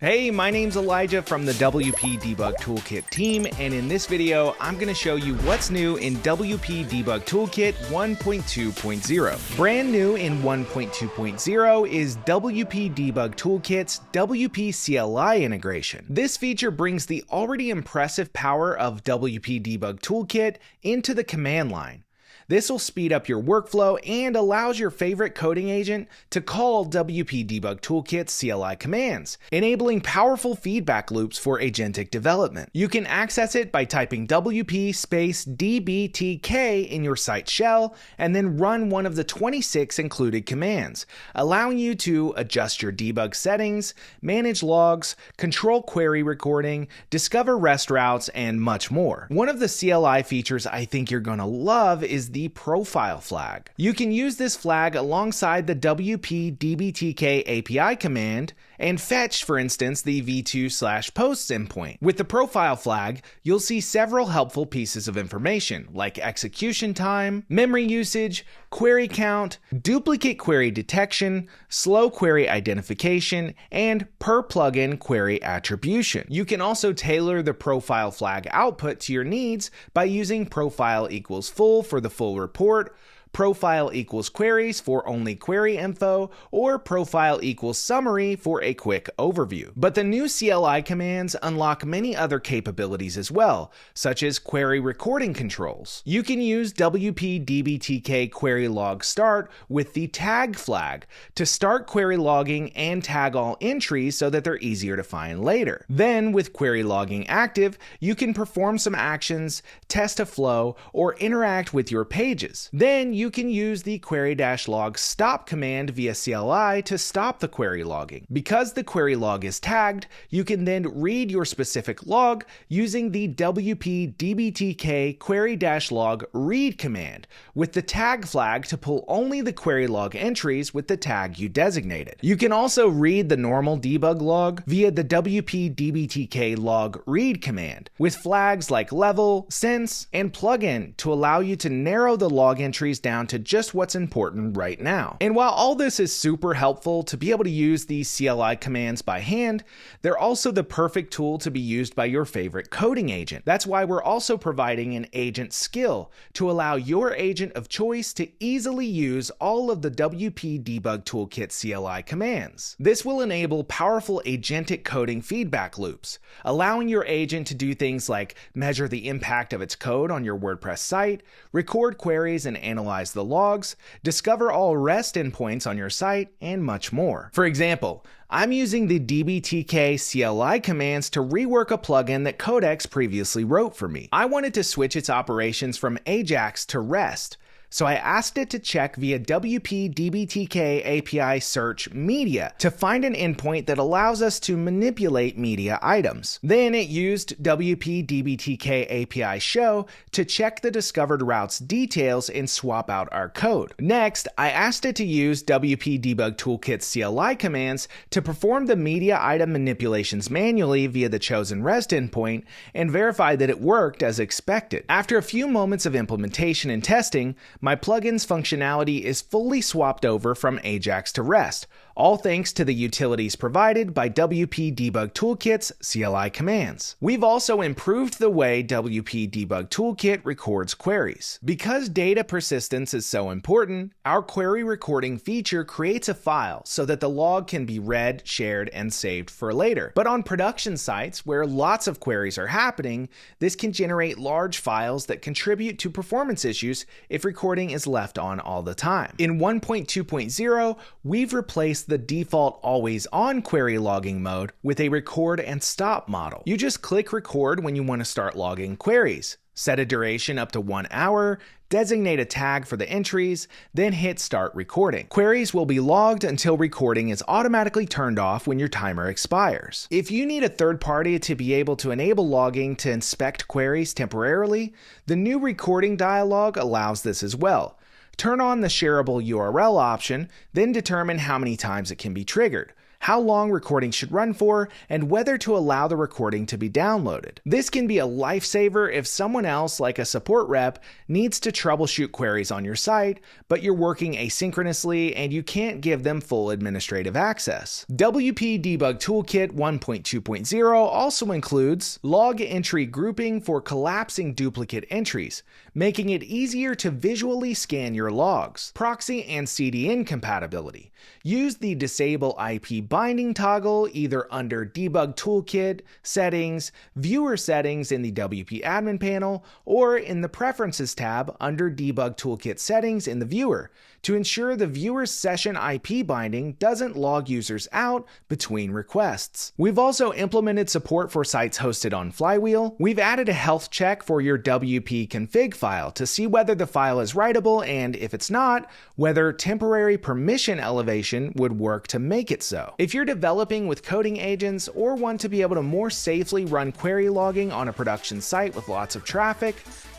Hey, my name's Elijah from the WP-Debug-Toolkit team, and in this video, I'm going to show you what's new in WP-Debug-Toolkit 1.2.0. Brand new in 1.2.0 is WP-Debug-Toolkit's WP-CLI integration. This feature brings the already impressive power of WP-Debug-Toolkit into the command line. This will speed up your workflow and allows your favorite coding agent to call WP-Debug-Toolkit's CLI commands, enabling powerful feedback loops for agentic development. You can access it by typing WP space dbtk in your site shell and then run one of the 26 included commands, allowing you to adjust your debug settings, manage logs, control query recording, discover REST routes, and much more. One of the CLI features I think you're going to love is the profile flag. You can use this flag alongside the WP-dbtk API command and fetch, for instance, the v2/posts endpoint. With the profile flag, you'll see several helpful pieces of information like execution time, memory usage, query count, duplicate query detection, slow query identification, and per plugin query attribution. You can also tailor the profile flag output to your needs by using profile equals full for the full report, profile equals queries for only query info, or profile equals summary for a quick overview. But the new CLI commands unlock many other capabilities as well, such as query recording controls. You can use WP-dbtk query log start with the tag flag to start query logging and tag all entries so that they're easier to find later. Then, with query logging active, you can perform some actions, test a flow, or interact with your pages. Then you can use the query-log stop command via CLI to stop the query logging. Because the query log is tagged, you can then read your specific log using the WP-dbtk query-log read command with the tag flag to pull only the query log entries with the tag you designated. You can also read the normal debug log via the WP-dbtk log read command with flags like level, sense, and plugin to allow you to narrow the log entries down to just what's important right now. And while all this is super helpful to be able to use these CLI commands by hand, they're also the perfect tool to be used by your favorite coding agent. That's why we're also providing an agent skill to allow your agent of choice to easily use all of the WP-Debug-Toolkit CLI commands. This will enable powerful agentic coding feedback loops, allowing your agent to do things like measure the impact of its code on your WordPress site, record queries and analyze the logs, discover all REST endpoints on your site, and much more. For example, I'm using the dbtk CLI commands to rework a plugin that Codex previously wrote for me. I wanted to switch its operations from Ajax to REST, so I asked it to check via WP-dbtk API search media to find an endpoint that allows us to manipulate media items. Then it used WP-dbtk API show to check the discovered routes details and swap out our code. Next, I asked it to use WP-Debug-Toolkit's CLI commands to perform the media item manipulations manually via the chosen REST endpoint and verify that it worked as expected. After a few moments of implementation and testing, my plugin's functionality is fully swapped over from Ajax to REST, all thanks to the utilities provided by WP-Debug-Toolkit's CLI commands. We've also improved the way WP-Debug-Toolkit records queries. Because data persistence is so important, our query recording feature creates a file so that the log can be read, shared, and saved for later. But on production sites where lots of queries are happening, this can generate large files that contribute to performance issues if recording is left on all the time. In 1.2.0, we've replaced the default always-on query logging mode with a record and stop model. You just click record when you want to start logging queries, set a duration up to 1 hour, designate a tag for the entries, then hit start recording. Queries will be logged until recording is automatically turned off when your timer expires. If you need a third party to be able to enable logging to inspect queries temporarily, the new recording dialog allows this as well. Turn on the Shareable URL option, then determine how many times it can be triggered. how long recording should run for, and whether to allow the recording to be downloaded. This can be a lifesaver if someone else, like a support rep, needs to troubleshoot queries on your site, but you're working asynchronously and you can't give them full administrative access. WP-Debug-Toolkit 1.2.0 also includes log entry grouping for collapsing duplicate entries, making it easier to visually scan your logs. Proxy and CDN compatibility. Use the Disable IP binding toggle either under Debug Toolkit, Settings, Viewer Settings in the WP Admin panel, or in the Preferences tab under Debug Toolkit Settings in the Viewer to ensure the viewer's session IP binding doesn't log users out between requests. We've also implemented support for sites hosted on Flywheel. We've added a health check for your WP config file to see whether the file is writable and, if it's not, whether temporary permission elevation would work to make it so. If you're developing with coding agents or want to be able to more safely run query logging on a production site with lots of traffic,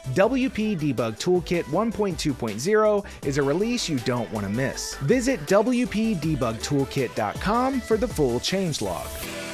WP-Debug-Toolkit 1.2.0 is a release you don't want to miss. Visit wpdebugtoolkit.com for the full changelog.